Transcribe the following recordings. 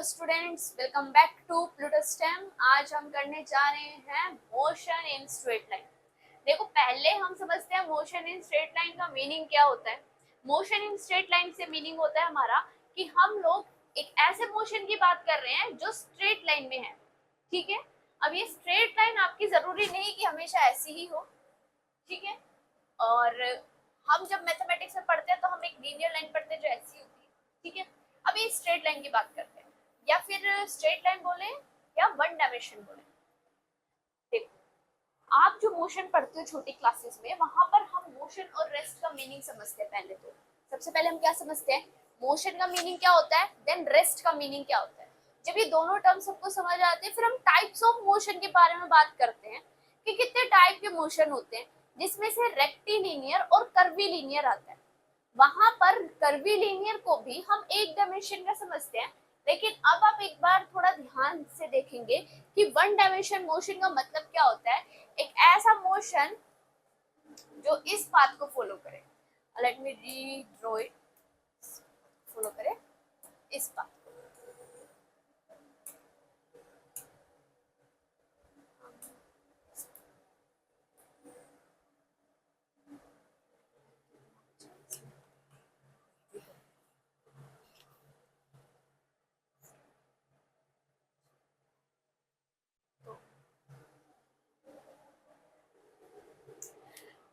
Students, welcome back to Pluto STEM. आज हम करने जा रहे हैं मोशन इन स्ट्रेट लाइन। देखो, पहले हम समझते हैं मोशन इन स्ट्रेट लाइन का मीनिंग क्या होता है। मोशन इन स्ट्रेट लाइन से मीनिंग होता है हमारा कि हम लोग एक ऐसे मोशन की बात कर रहे हैं जो स्ट्रेट लाइन में है। ठीक है, अब ये स्ट्रेट लाइन आपकी जरूरी नहीं कि हमेशा ऐसी ही हो। ठीक है, और हम जब मैथमेटिक्स में पढ़ते हैं तो हम एक लीनियर लाइन पढ़ते हैं जो ऐसी होती है। ठीक है, अब ये स्ट्रेट लाइन की बात करते हैं, या फिर स्ट्रेट लाइन बोले या वन डायमेंशन बोले। देखो, आप जो मोशन पढ़ते हो छोटी क्लासेस में, वहां पर हम मोशन और रेस्ट का मीनिंग समझते हैं। पहले तो सबसे पहले हम क्या समझते हैं, मोशन का मीनिंग क्या होता है, देन रेस्ट का मीनिंग क्या होता है। जब ये दोनों टर्म सबको समझ आते हैं, फिर हम टाइप्स ऑफ मोशन के बारे में बात करते हैं कि कितने टाइप के मोशन होते हैं, जिसमें से रेक्टिलिनियर और कर्वीलिनियर आता है। वहां पर कर्वीलिनियर को भी हम एक डायमेंशन का समझते हैं, लेकिन अब आप एक बार थोड़ा ध्यान से देखेंगे कि वन डायमेंशन मोशन का मतलब क्या होता है। एक ऐसा मोशन जो इस पाथ को फॉलो करे, let me redraw it, follow करे इस path.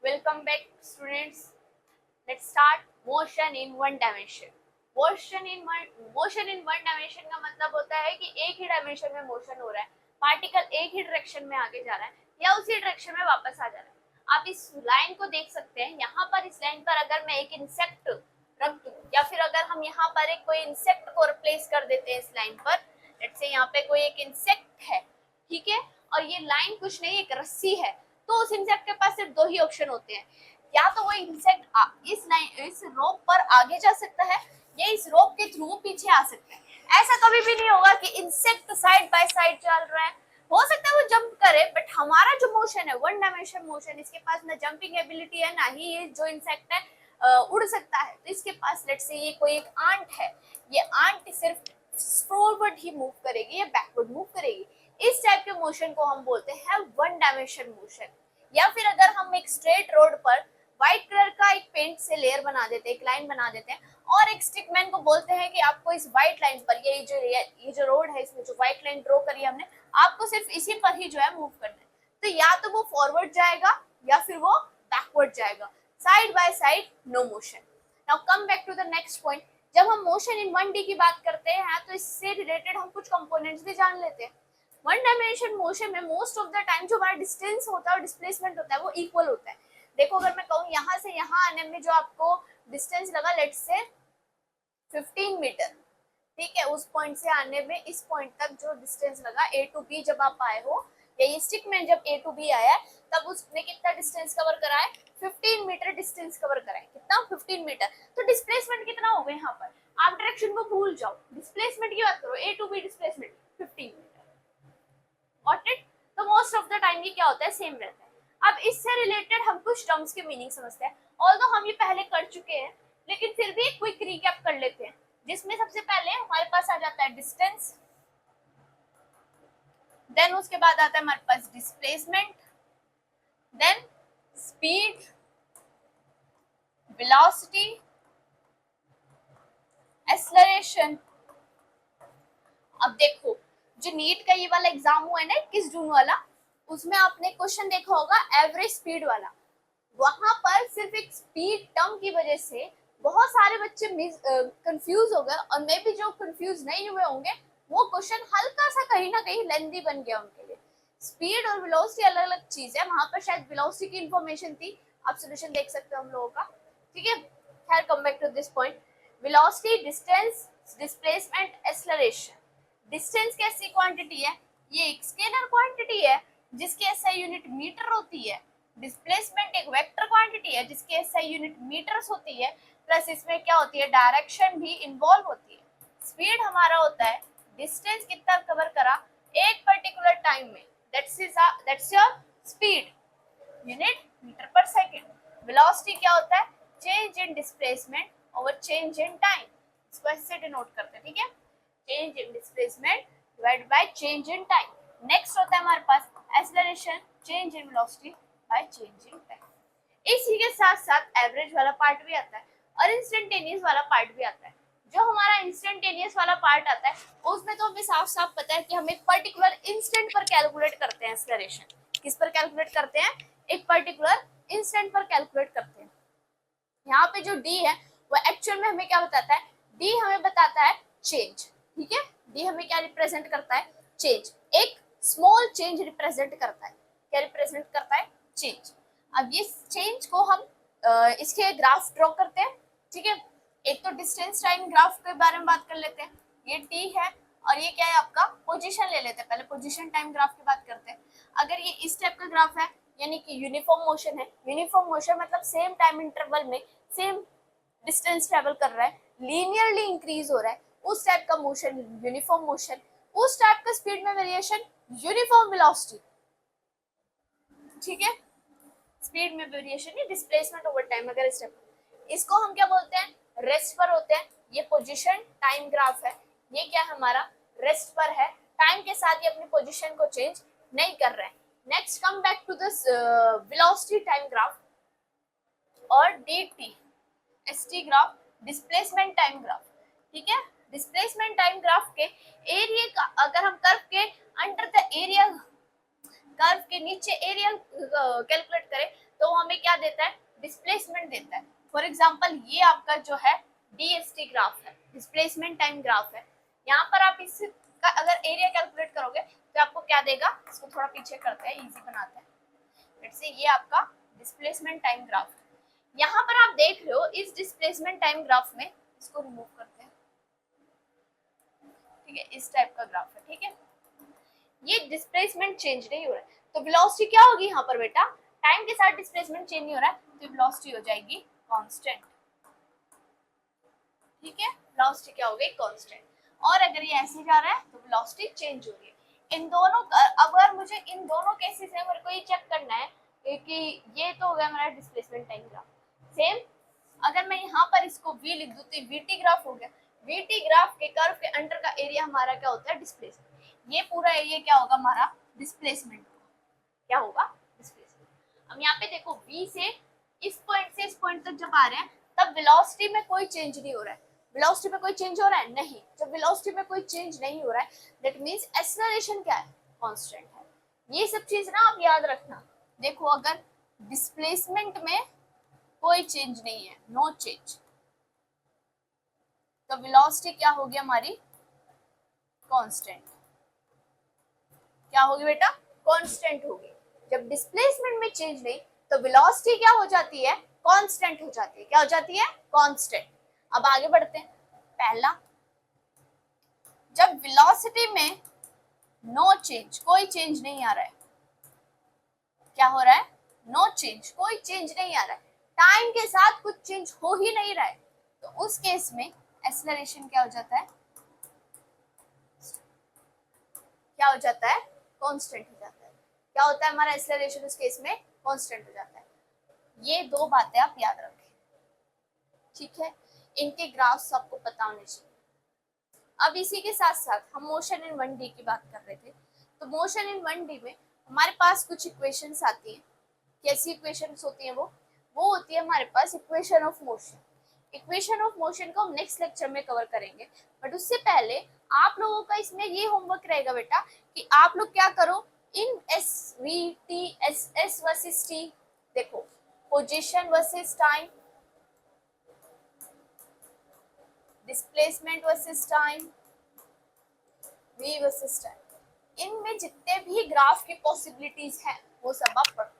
Welcome back students, let's start motion in one dimension. Motion in one dimension का मतलब होता है कि एक ही डायमेंशन में मोशन हो रहा है, पार्टिकल एक ही डायरेक्शन में आगे जा रहा है या उसी डायरेक्शन में वापस आ जा रहा है। आप इस लाइन को देख सकते हैं। यहाँ पर इस लाइन पर अगर मैं एक इंसेक्ट रख दूं, या फिर अगर हम यहाँ पर एक कोई इंसेक्ट को रिप्लेस कर देते हैं इस लाइन पर, लेट्स से यहाँ पे कोई एक इंसेक्ट है, ठीक है, और ये लाइन कुछ नहीं एक रस्सी है, तो उस इंसेक्ट के पास सिर्फ दो ही ऑप्शन होते हैं। या तो वो इंसेक्ट इस रोप पर आगे जा सकता है, या इस रोप के थ्रू पीछे आ सकता है। ऐसा कभी भी नहीं होगा कि इंसेक्ट साइड बाय साइड चल रहा है। हो सकता है वो जंप करे, बट हमारा जो मोशन है वन डायमेंशन मोशन, इसके पास ना जंपिंग एबिलिटी है, ना ही ये जो इंसेक्ट है उड़ सकता है। तो इसके पास लेट्स से ये कोई एक आंट है, ये आंट सिर्फ फॉरवर्ड ही मूव करेगी या बैकवर्ड मूव करेगी। इस टाइप के मोशन को हम बोलते हैं वन डायमेंशन मोशन। या फिर अगर हम एक स्ट्रेट रोड पर व्हाइट कलर का एक पेंट से लेयर बना देते हैं, एक लाइन बना देते हैं, और एक स्टिकमैन को बोलते हैं कि आपको इस व्हाइट लाइन पर, ये जो रोड है, इसमें जो व्हाइट लाइन ड्रॉ करी हमने, आपको सिर्फ इसी पर ही जो है मूव करना है। तो या तो वो फॉरवर्ड जाएगा या फिर वो बैकवर्ड जाएगा, side by side, no motion. Now come back to the next point. जब हम मोशन इन 1D की बात करते हैं तो इससे रिलेटेड हम कुछ कंपोनेंट्स भी जान लेते हैं। वन डायमेंशन मोशन में मोस्ट ऑफ द टाइम जो हमारा डिस्टेंस होता है और डिस्प्लेसमेंट होता है वो इक्वल होता है। देखो, अगर मैं कहूँ यहाँ से यहाँ आने में जो आपको डिस्टेंस लगा, लेट्स से 15 मीटर, ठीक है, उस पॉइंट से आने में इस पॉइंट तक जो डिस्टेंस लगा A to B जब आप आए हो, या ये स्टिक में जब A to B आया तब उसने कितना डिस्टेंस कवर करा है, 15 मीटर डिस्टेंस कवर करा है। कितना, 15 मीटर। तो डिस्प्लेसमेंट कितना हो गया यहाँ पर, आप डायरेक्शन को भूल जाओ, डिस्प्लेसमेंट की बात करो, A to B displacement 15 metre. Got it? तो मोस्ट ऑफ द टाइम ये क्या होता है, सेम रहता है। अब इससे रिलेटेड हम कुछ टर्म्स के मीनिंग समझते हैं। ऑल्दो हम ये पहले कर चुके हैं, लेकिन फिर भी एक क्विक रिकैप कर लेते हैं, जिसमें सबसे पहले हमारे पास आ जाता है डिस्टेंस, देन उसके बाद आता है हमारे पास displacement, then speed, velocity, acceleration. अब देखो, जो नीट का ये वाला एग्जाम हुआ है ना 21 जून वाला, उसमें आपने क्वेश्चन देखा होगा एवरेज स्पीड वाला। वहां पर सिर्फ एक स्पीड टर्म की वजह से बहुत सारे बच्चे कंफ्यूज हो गए, और मे भी जो कंफ्यूज नहीं हुए होंगे वो क्वेश्चन हल्का सा कहीं ना कहीं लेंथी बन गया उनके लिए। स्पीड और वेलोसिटी अलग अलग चीज है, वहां पर शायद वेलोसिटी की इंफॉर्मेशन थी, आप सोल्यूशन देख सकते हो हम लोगों का। ठीक है, खैर come back to this point. Velocity, distance, displacement, acceleration. Distance कैसी क्वांटिटी है, ये एक स्केलर क्वांटिटी है जिसकी एसआई यूनिट मीटर होती है। डिस्प्लेसमेंट एक वेक्टर क्वांटिटी है जिसकी एसआई यूनिट मीटर्स होती है, प्लस इसमें क्या होती है, डायरेक्शन भी इन्वॉल्व होती है। स्पीड हमारा होता है डिस्टेंस कितना कवर करा एक पर्टिकुलर टाइम में, that's your speed, unit metre per second. Velocity क्या होता है, change in displacement over change in time, इसको ऐसे डिनोट करते हैं। ठीक है, change in displacement divide by change in time. Next होता है हमारे पास acceleration, change in velocity by change in time. इसी के साथ साथ एवरेज वाला पार्ट भी आता है और इंस्टेंटेनियस वाला पार्ट भी आता है। जो हमारा इंस्टेंटेनियस वाला पार्ट आता है उसमें तो हमें साफ साफ पता है कि हम एक पर्टिकुलर इंस्टेंट पर कैलकुलेट करते हैं एक्सेलरेशन। किस पर कैलकुलेट करते हैं? एक पर्टिकुलर इंस्टेंट पर कैलकुलेट करते हैं। यहाँ पे जो डी है वो एक्चुअल में हमें क्या बताता है? डी हमें बताता है चेंज, ठीक है। डी हमें क्या रिप्रेजेंट करता है? चेंज। एक स्मॉल चेंज रिप्रेजेंट करता है। क्या रिप्रेजेंट करता है? चेंज। अब ये चेंज को हम इसके ग्राफ ड्रॉ करते हैं, ठीक है। एक तो डिस्टेंस टाइम ग्राफ के बारे में बात कर लेते हैं। ये टी है और ये क्या है आपका? पोजीशन ले लेते हैं। पहले पोजीशन टाइम ग्राफ की बात करते हैं। अगर ये इस टाइप का ग्राफ है यानी कि यूनिफॉर्म मोशन है। यूनिफॉर्म मोशन मतलब सेम टाइम इंटरवल में सेम डिस्टेंस ट्रेवल कर रहा है, लीनियरली इंक्रीज हो रहा है, उस टाइप का मोशन यूनिफॉर्म मोशन। उस टाइप का स्पीड में वेरिएशन यूनिफॉर्म वेलोसिटी, ठीक है। स्पीड में वेरिएशन या डिस्प्लेसमेंट ओवर टाइम। अगर इस टाइप इसको हम क्या बोलते हैं? रेस्ट पर होते हैं। ये पोजीशन टाइम ग्राफ है, ये क्या है हमारा? रेस्ट पर है। टाइम के साथ ये अपनी पोजीशन को चेंज नहीं कर रहा है। Next come back to this velocity time graph और dt st graph, displacement time graph, ठीक है। डिस्प्लेसमेंट टाइम ग्राफ के एरिया का अगर हम कर्व के अंडर द एरिया, कर्व के नीचे एरिया कैलकुलेट करें तो हमें क्या देता है? डिस्प्लेसमेंट देता है। फॉर एग्जांपल ये आपका जो है dsT ग्राफ है, डिस्प्लेसमेंट टाइम ग्राफ है। यहाँ पर आप इसका अगर एरिया कैलकुलेट करोगे तो आपको क्या देगा? इसको थोड़ा पीछे करते हैं, इजी बनाते हैं। लेट्स से ये आपका डिस्प्लेसमेंट टाइम ग्राफ है। यहाँ पर आप देख रहे हो इस डिस्प्लेसमेंट टाइम ग्राफ में, इसको रिमूव करते हैं, ठीक है। इस टाइप का ग्राफ है, ठीक है। ये डिस्प्लेसमेंट चेंज नहीं हो रहा है तो वेलोसिटी क्या होगी यहाँ पर बेटा? टाइम के साथ डिस्प्लेसमेंट चेंज नहीं हो रहा है तो वेलोसिटी हो जाएगी कांस्टेंट, ठीक है। वेलोसिटी क्या हो गई? कांस्टेंट। और अगर ये ऐसे जा रहा है तो वेलोसिटी चेंज हो रही है। इन दोनों अगर मुझे इन दोनों केसेस में मेरे को ये चेक करना है कि ये तो हो गया हमारा डिस्प्लेसमेंट टाइम ग्राफ। सेम अगर मैं यहाँ पर इसको v लिख दूं तो vt ग्राफ हो गया। vt ग्राफ के कर्व के अंडर का एरिया हमारा क्या होता है? डिस्प्लेसमेंट। ये पूरा एरिया क्या होगा हमारा? डिस्प्लेसमेंट। क्या होगा? डिस्प्लेसमेंट। अब यहाँ पे देखो v से इस पॉइंट तक जब आ रहे हैं तब वेलोसिटी में कोई चेंज नहीं हो रहा है। वेलोसिटी में कोई चेंज हो रहा है? नहीं। जब वेलोसिटी में कोई चेंज नहीं हो रहा है दैट मींस एक्सेलरेशन क्या है? कांस्टेंट है। ये सब चीज ना आप याद रखना। देखो अगर डिस्प्लेसमेंट में कोई चेंज नहीं है, नो चेंज, तो वेलोसिटी क्या होगी हमारी? कांस्टेंट। क्या होगी बेटा? कांस्टेंट होगी। जब डिस्प्लेसमेंट में चेंज नहीं तो वेलोसिटी क्या हो जाती है? कांस्टेंट हो जाती है। क्या हो जाती है? कांस्टेंट। अब आगे बढ़ते हैं। पहला, जब वेलोसिटी में नो चेंज, कोई चेंज नहीं आ रहा है, क्या हो रहा है? नो चेंज, कोई चेंज नहीं आ रहा है, टाइम के साथ कुछ चेंज हो ही नहीं रहा है, तो उस केस में एक्सेलरेशन क्या हो जाता है? क्या हो जाता है? कांस्टेंट हो जाता है। क्या होता है हमारा एक्सेलरेशन उस केस में? कांस्टेंट हो जाता है। ये दो बातें आप याद रखें, ठीक है। इनके ग्राफ्स आपको पता होने चाहिए। अब इसी के साथ साथ हम मोशन इन 1D की बात कर रहे थे, तो मोशन इन 1D में हमारे पास कुछ इक्वेशंस आती हैं। कैसी इक्वेशंस होती हैं? वो होती है हमारे पास equation of motion. Equation of motion को हम नेक्स्ट लेक्चर में कवर करेंगे, बट उससे पहले आप लोगों का इसमें ये होमवर्क रहेगा बेटा कि आप लोग क्या करो, in S V T S S versus T, देखो position versus time, displacement versus time, v versus time, इनमें जितने भी ग्राफ की पॉसिबिलिटीज हैं वो सब आप पढ़ो।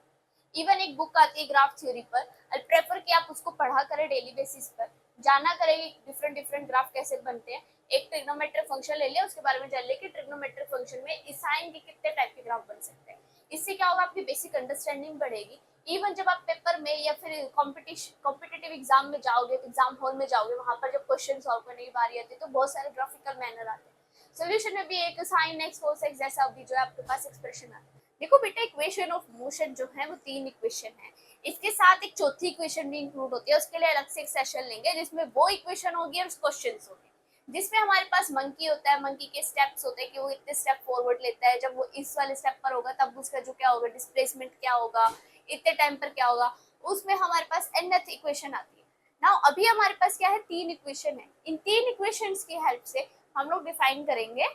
इवन एक बुक आती है ग्राफ थ्योरी पर, आई प्रेफर कि आप उसको पढ़ा करें डेली बेसिस पर, जाना करें डिफरेंट ग्राफ कैसे बनते हैं। एक ट्रिग्नोमेट्रिक फंक्शन ले लिया, उसके बारे में जान ले कि ट्रिग्नोमेट्रिक फंक्शन में साइन के कितने टाइप के ग्राफ बन सकते हैं। इससे क्या होगा? आपकी बेसिक अंडरस्टैंडिंग बढ़ेगी। इवन जब आप पेपर में या फिर कॉम्पिटिटिव एग्जाम में जाओगे, एग्जाम हॉल में जाओगे, वहां पर जब क्वेश्चन सॉल्व करने की बारी आती है तो बहुत सारे ग्राफिकल मैनर आते हैं। सोल्यूशन में भी एक साइन एक्स कोस एक्स जैसा भी जो है आपके पास एक्सप्रेशन आता है। देखो बेटा इक्वेशन ऑफ मोशन जो है वो 3 इक्वेशन है, इसके साथ एक चौथी इक्वेशन भी इंक्लूड होती है, उसके लिए अलग से एक सेशन लेंगे जिसमें वो इक्वेशन होगी और क्वेश्चंस होंगे। जिसमें हमारे पास मंकी होता है, मंकी के स्टेप्स होते हैं कि वो इतने स्टेप फॉरवर्ड लेता है, जब वो इस वाले स्टेप पर होगा तब उसका जो क्या होगा डिस्प्लेसमेंट क्या होगा, इतने टाइम पर क्या होगा, उसमें हमारे पास nth इक्वेशन आती है। नाउ अभी हमारे पास क्या है, 3 इक्वेशन है। इन 3 इक्वेशंस की हेल्प से हम लोग डिफाइन करेंगे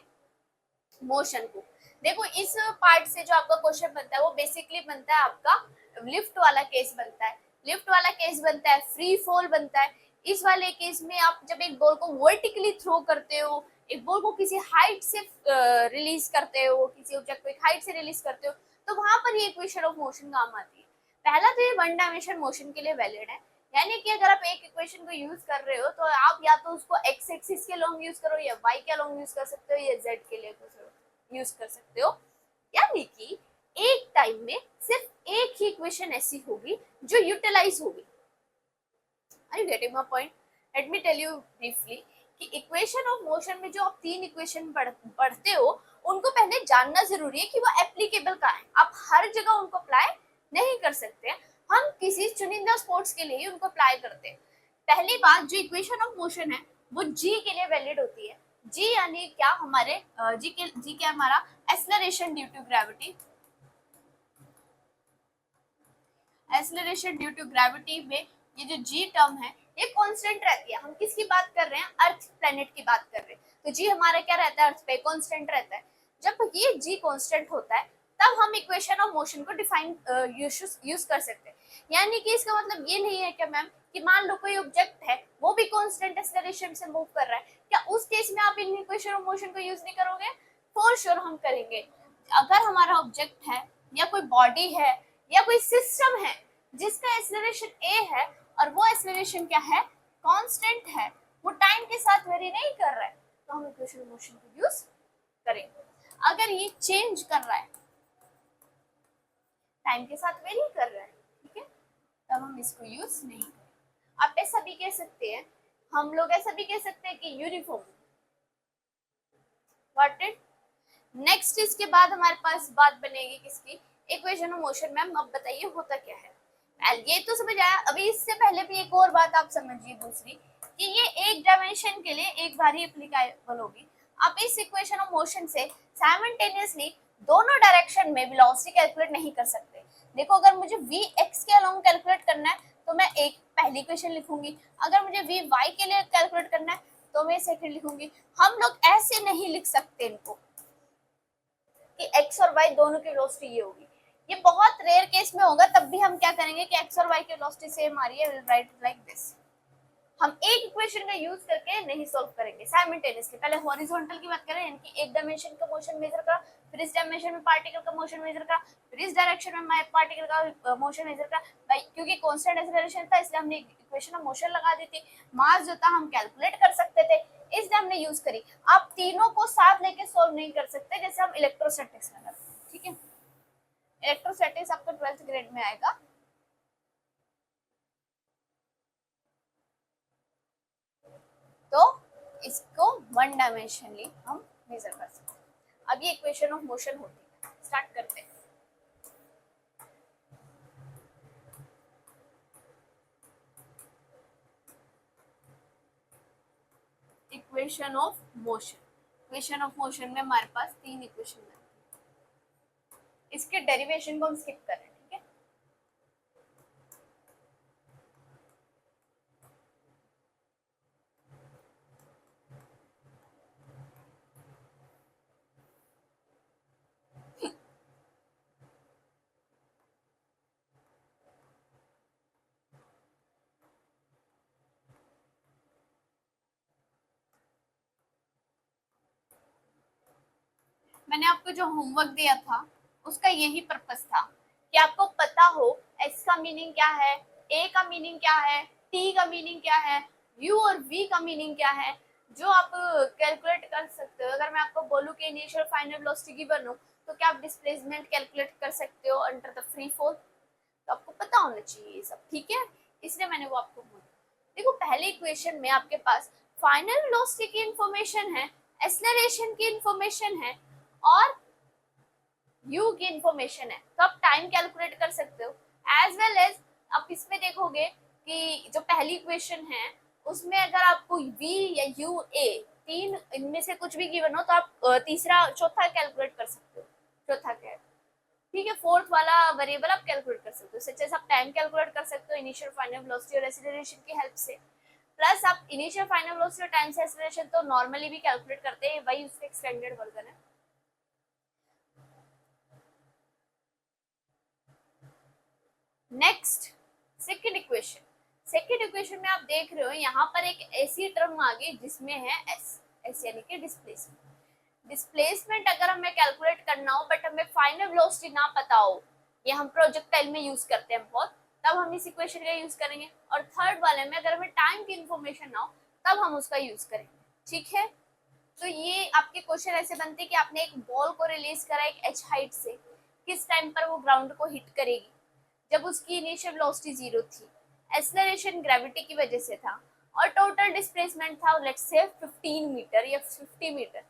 मोशन को। देखो इस पार्ट से जो आपका क्वेश्चन बनता है वो बेसिकली बनता है आपका लिफ्ट वाला केस बनता है, लिफ्ट वाला केस बनता है, फ्री फॉल बनता है। इस वाले केस में आप जब एक बॉल को वर्टिकली थ्रो करते हो, एक बॉल को किसी हाइट से रिलीज करते हो, किसी ऑब्जेक्ट को एक हाइट से रिलीज करते हो, तो वहां पर ये इक्वेशन ऑफ मोशन काम आती है। पहला तो ये वन डायमेंशन मोशन के लिए वैलिड है, यानी कि अगर आप एक इक्वेशन को यूज कर रहे हो तो आप या तो उसको एक्स एक्सिस के लॉन्ग यूज करो, या वाई के लॉन्ग यूज कर सकते हो, या जेड के लिए यूज कर सकते हो। यानी कि एक टाइम में सिर्फ एक ही इक्वेशन ऐसी होगी जो यूटिलाइज होगी। Are you getting my point? Let me tell you briefly कि इक्वेशन ऑफ मोशन में जो आप 3 इक्वेशन पढ़ते हो उनको पहले जानना जरूरी है कि वो एप्लीकेबल कहाँ है। आप हर जगह उनको अप्लाई नहीं कर सकते, हम किसी चुनिंदा स्पोर्ट्स के लिए ही उनको अप्लाई करते हैं। पहली बात, जो इक्वेशन ऑफ मोशन है वो जी के लिए वैलिड होती है। जी यानी क्या, हमारे जी क्या हमारा acceleration due to gravity. Acceleration due to gravity में ये जो जी टर्म है ये कांस्टेंट रहती है। हम किसकी बात कर रहे हैं? अर्थ प्लेनेट की बात कर रहे हैं, तो जी हमारा क्या रहता है? अर्थ पे कांस्टेंट रहता है। जब ये जी कांस्टेंट होता है तब हम इक्वेशन ऑफ मोशन को डिफाइन यूज कर सकते हैं। यानी कि इसका मतलब ये नहीं है कि मैम कि मान लो कोई ऑब्जेक्ट है वो भी कांस्टेंट एक्सेलरेशन से मूव कर रहा है, क्या उस केस में आप इन इक्वेशन ऑफ मोशन को यूज नहीं करोगे? फॉर श्योर हम करेंगे। अगर हमारा ऑब्जेक्ट है या कोई बॉडी है या कोई सिस्टम है जिसका एक्सेलरेशन ए है और वो एक्सेलरेशन क्या है? कांस्टेंट है, वो टाइम के साथ वेरी नहीं कर रहा है, तो हम इक्वेशन ऑफ मोशन को यूज करेंगे। अगर ये चेंज कर रहा है, टाइम के साथ वेरी कर रहा है, ठीक है, तब हम इसको यूज नहीं करेंगे। आप ऐसा भी कह सकते हैं, हम लोग ऐसा भी कह सकते हैं कि यूनिफॉर्म। Got it? नेक्स्ट इसके बाद हमारे पास बात बनेगी किसकी? Equation of motion. मैम अब बताइए होता क्या है? ये तो समझ आया। अभी इससे पहले भी एक और बात आप समझिए दूसरी, कि ये एक डायमेंशन के लिए एक बार ही एप्लीकेबल होगी। आप इस इक्वेशन ऑफ मोशन से साइमल्टेनियसली दोनों डायरेक्शन में वेलोसिटी कैलकुलेट नहीं कर सकते। देखो अगर मुझे वी एक्स के अलोंग कैलकुलेट करना है तो मैं एक पहली इक्वेशन लिखूंगी, अगर मुझे वी वाई के लिए कैलकुलेट करना है तो मैं सेकंड लिखूंगी। हम लोग ऐसे नहीं लिख सकते इनको कि x और y दोनों की वेलोसिटी ये होगी। ये बहुत रेयर केस में होगा, तब भी हम क्या करेंगे कि x और y की वेलोसिटी सेम आ रही है, विल राइट लाइक दिस। हम एक इक्वेशन का यूज करके नहीं सॉल्व करेंगे साइमल्टेनियसली। पहले हॉरिजॉन्टल की बात करें, यानी कि एक डायमेंशन का मोशन मेजर करा, फिर इस डायमेंशन में पार्टिकल का मोशन मेजर करा, फिर इस डायरेक्शन में पार्टिकल का मोशन मेजर करा। क्योंकि कांस्टेंट एक्सेलरेशन था इसलिए हमने इक्वेशन ऑफ मोशन लगा दी थी। मास जो था हम कैलकुलेट कर सकते थे, इसलिए हमने यूज करी। आप तीनों को साथ लेके सॉल्व नहीं कर सकते जैसे हम इलेक्ट्रोस्टैटिक्स में करते हैं, ठीक है। इलेक्ट्रोस्टैटिक्स आपका 12th ग्रेड में आएगा। तो इसको वन डायमेंशनली हम मेजर कर सकते हैं। अब ये इक्वेशन ऑफ मोशन होती है, स्टार्ट करते हैं। Equation of motion, equation of motion में हमारे पास 3 इक्वेशन है। इसके डेरिवेशन को हम स्किप कर रहे हैं, ठीक है। मैंने आपको जो होमवर्क दिया था उसका यही पर्पस था कि आपको पता हो एक्स का मीनिंग क्या है, ए का मीनिंग क्या है, टी का मीनिंग क्या है, यू और वी का मीनिंग क्या है, जो आप कैलकुलेट कर सकते हो। अगर मैं आपको बोलूं कि इनिशियल फाइनल वेलोसिटी गिवन हो तो क्या आप डिस्प्लेसमेंट कैलकुलेट कर सकते हो अंडर द फ्री फॉल? तो आपको पता होना चाहिए ये सब, ठीक है, इसलिए मैंने वो आपको बोला। देखो पहले इक्वेशन में आपके पास फाइनल वेलोसिटी की इंफॉर्मेशन है, एक्सेलरेशन की इंफॉर्मेशन है और u की इंफॉर्मेशन है, तो आप टाइम कैलकुलेट कर सकते हो। एज वेल एज आप इसमें देखोगे कि जो पहली इक्वेशन है उसमें अगर आपको v या u a तीन इनमें से कुछ भी गिवन हो तो आप तीसरा चौथा कैलकुलेट कर सकते हो, चौथा क्या है, ठीक है, फोर्थ वाला वेरिएबल आप कैलकुलेट कर सकते हो। सच एज आप टाइम कैलकुलेट कर सकते हो इनिशियल फाइनल वेलोसिटी और एक्सीलरेशन की हेल्प से, प्लस आप इनिशियल फाइनल वेलोसिटी और टाइम से एक्सीलरेशन तो नॉर्मली भी कैलकुलेट करते हैं, वही उसका एक्सटेंडेड वर्जन है। Next second equation, second equation में आप देख रहे हो यहाँ पर एक ऐसी टर्म आ गई जिसमें है एस, एस यानी कि डिस्प्लेसमेंट। डिस्प्लेसमेंट अगर हमें कैलकुलेट करना हो बट हमें फाइनल वेलोसिटी ना पता हो, ये हम प्रोजेक्टाइल में यूज करते हैं बहुत, तब हम इस इक्वेशन का यूज करेंगे। और थर्ड वाले में अगर हमें टाइम की इंफॉर्मेशन ना हो तब हम उसका यूज करेंगे, ठीक है। तो ये आपके क्वेश्चन ऐसे बनते हैं कि आपने एक बॉल को रिलीज करा एक एच हाइट से, किस टाइम पर वो ग्राउंड को हिट करेगी, जब उसकी इनिशियल वेलोसिटी 0 थी, एक्सेलरेशन ग्रेविटी की वजह से था, और टोटल डिस्प्लेसमेंट था लेट्स से 15 मीटर या 50 मीटर।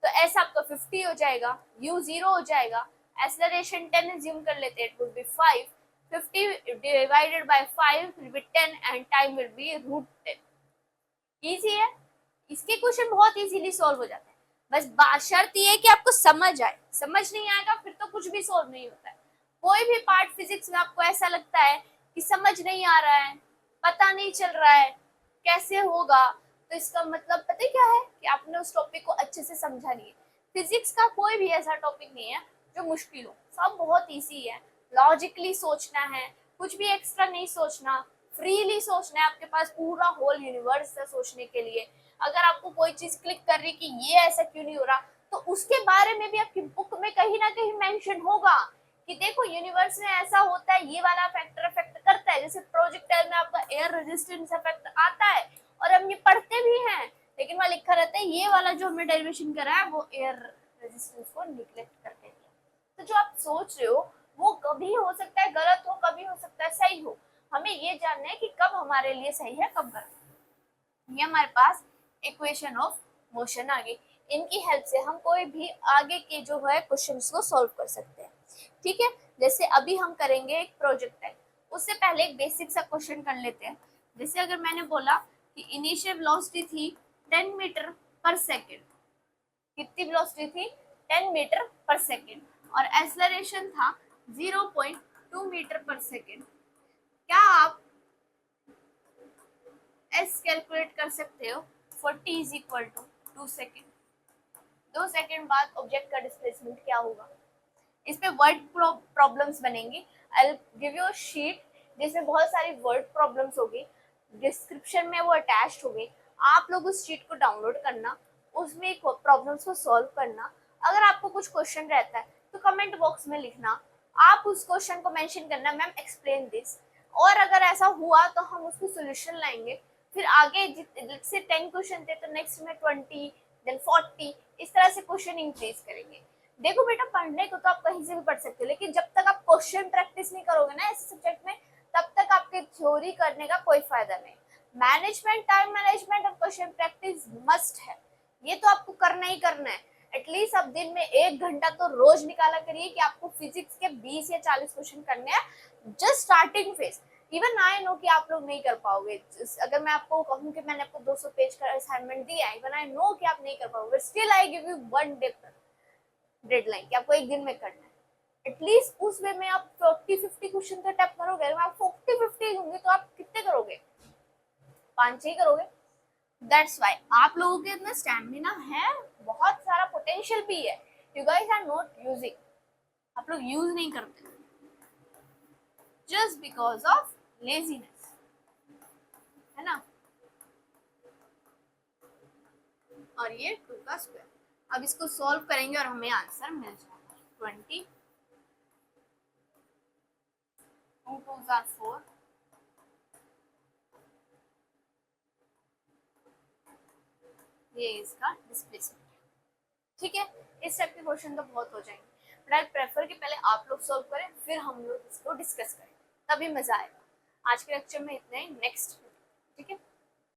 तो ऐसा आपका 50 हो जाएगा, u 0 हो जाएगा, एक्सेलरेशन 10 अज्यूम कर लेते हैं, it would be 5, 50 divided by 5 will be 10 and time will be √10। Easy है, इसके क्वेश्चन बहुत इजीली सॉल्व हो जाते हैं, बस शर्त ये है कि आपको समझ आए, समझ नहीं आएगा फिर तो कुछ भी सॉल्व नहीं होता है। कोई भी पार्ट फिजिक्स में आपको ऐसा लगता है कि समझ नहीं आ रहा है, पता नहीं चल रहा है कैसे होगा, तो इसका मतलब पता है क्या है कि आपने उस टॉपिक को अच्छे से समझा नहीं है। फिजिक्स का कोई भी ऐसा टॉपिक नहीं है जो मुश्किल हो, सब बहुत इजी है, लॉजिकली सोचना है, कुछ भी एक्स्ट्रा नहीं सोचना, फ्रीली सोचना है, आपके पास पूरा होल यूनिवर्स है सोचने के लिए। अगर आपको कोई चीज क्लिक कर रही कि ये ऐसा क्यों नहीं हो रहा, तो उसके बारे में भी आपकी बुक में कहीं ना कहीं मेंशन होगा कि देखो यूनिवर्स में ऐसा होता है, ये वाला फैक्टर अफेक्ट करता है। जैसे प्रोजेक्टाइल में आपका एयर रेजिस्टेंस इफेक्ट आता है और हम ये पढ़ते भी हैं, लेकिन वहां लिखा रहता है ये वाला जो हमने डेरिवेशन करा है वो एयर रेजिस्टेंस को निग्लेक्ट करके दिया। तो जो आप सोच रहे हो वो कभी हो सकता है गलत हो, कभी हो सकता है सही हो, हमें ये जानना है कि कब हमारे लिए सही है कब गलत। ये हमारे पास इक्वेशन ऑफ मोशन आ गई, इनकी हेल्प से हम कोई भी आगे के जो है क्वेश्चंस को सॉल्व कर सकते हैं, ठीक है। जैसे अभी हम करेंगे एक प्रोजेक्टाइल, उससे पहले एक बेसिक सा क्वेश्चन कर लेते हैं। जैसे अगर मैंने बोला कि इनिशियल वेलोसिटी थी 10 मीटर पर सेकेंड, कितनी वेलोसिटी थी 10 मीटर पर सेकेंड, और एक्सेलरेशन था 0.2 मीटर पर सेकेंड, क्या आप एस कैलकुलेट कर सकते हो for t is equal to 2 second. 2 second बाद ऑब्जेक्ट का डिस्प्लेसमेंट क्या होगा। इस पे वर्ड प्रॉब्लम्स बनेंगी, I will give you a sheet जिसमें बहुत सारी वर्ड प्रॉब्लम्स होगी, डिस्क्रिप्शन में वो अटैच्ड होगी, आप लोग उस शीट को डाउनलोड करना, उसमें प्रॉब्लम्स को सॉल्व करना। अगर आपको कुछ क्वेश्चन रहता है तो कमेंट बॉक्स में लिखना, आप उस क्वेश्चन को मेंशन करना मैम एक्सप्लेन दिस, और अगर ऐसा हुआ तो हम उसको सोल्यूशन लाएंगे। फिर आगे से 10 क्वेश्चन थे तो नेक्स्ट में 20 देन 40, इस तरह से क्वेश्चन इंक्रीज करेंगे। देखो बेटा पढ़ने को तो आप कहीं से भी पढ़ सकते हो, लेकिन जब तक आप क्वेश्चन प्रैक्टिस नहीं करोगे ना इस सब्जेक्ट में, तब तक आपके थ्योरी करने का कोई फायदा नहीं। मैनेजमेंट, टाइम मैनेजमेंट और क्वेश्चन प्रैक्टिस मस्ट है, ये तो आपको करना ही करना है। एटलीस्ट आप दिन में 1 घंटा तो रोज निकाला करिए कि आपको फिजिक्स के 20 या 40 क्वेश्चन करने हैं, just starting phase. Even I know कि आप लोग नहीं कर पाओगे, अगर मैं आपको कहूँ कि मैंने आपको 200 पेज का असाइनमेंट दिया है, इवन आई नो कि आप नहीं कर पाओगे, still I give you 1 day deadline कि आपको 1 दिन में करना है। एटलीस्ट उस वे में आप 40-50 क्वेश्चन तो अटेम्प्ट करोगे। अगर आप 40-50 होंगे तो आप कितने करोगे, 5-6 करोगे। दैट्स व्हाई आप लोगों के अंदर स्टैमिना है, बहुत सारा पोटेंशियल भी है, you guys are not using, आप लोग यूज नहीं करते जस्ट बिकॉज ऑफ लेजीनेस, है ना। और ये 2 का स्क्वायर, अब इसको सॉल्व करेंगे और हमें आंसर मिल जाएगा 20, 2 2s are 4, ये इसका डिस्प्लेसमेंट, ठीक है। इस टाइप के क्वेश्चन तो बहुत हो जाएंगे, बट आई प्रेफर कि पहले आप लोग सॉल्व करें फिर हम लोग इसको डिस्कस करें, तभी मजा आएगा। आज के लेक्चर में इतना ही, नेक्स्ट, ठीक है।